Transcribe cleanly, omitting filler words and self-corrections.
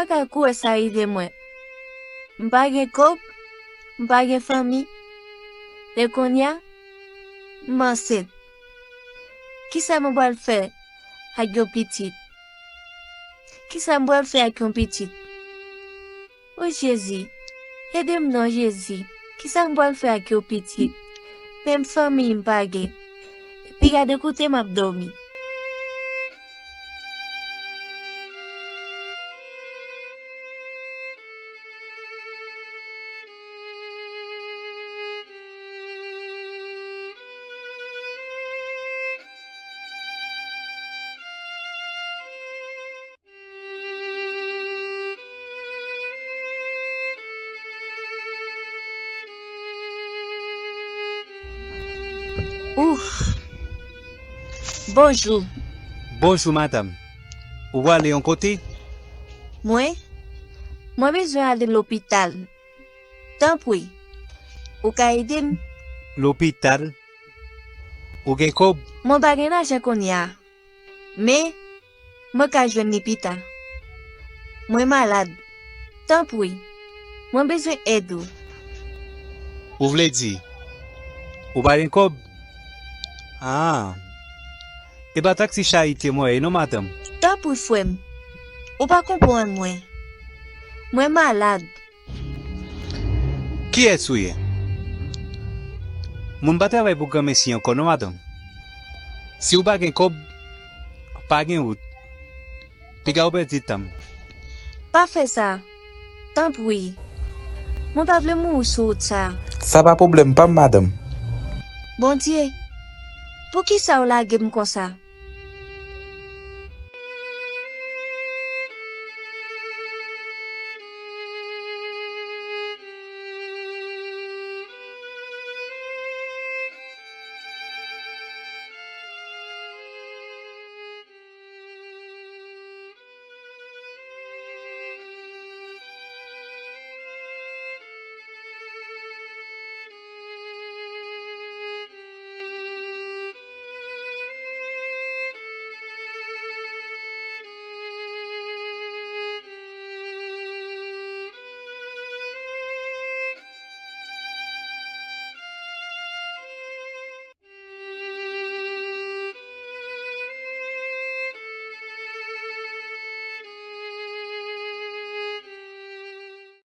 ka kouè sa rive mwen. M'pa gen kop, m'pa gen fami. Le konya, m'anset. Ki sa m'boal fè ak yon pitit? Ki sa m'boal fè ak yon pitit? O Jésus, aide non Jésus. Ki sa m'boal fè ak yon pitit? Même fami m'pa gen. Pi gade koute m'ap dormi. Ouf. Bonjour. Bonjour, madame. Ou va aller en côté? Moi besoin aller l'hôpital. Tant pis. Ou ka aider m? L'hôpital? Ou gen kob? Mon pa gen l'argent qu'on y a. Mais, moi ka jwenn ni pita. Moi malade. Tant pis. Moi besoin aide ou. Ou vle di? Ou ba gen kob? Ah. E ba taksi charité moi, non, madame? Tant pis frère. Ou pas comprendre moi. Moi malade. Qui est souye? Moun ba travay pou gen mesi encore, non, madame? Si ou ba gen kob, pa gen wout. Pi ga ou be ditam. Pas fait ça. Tant pis. Mon pa vle mou sou ça. Ça pas problème, pas madame. Bon Dieu. Pour qui ça ou la game comme ça?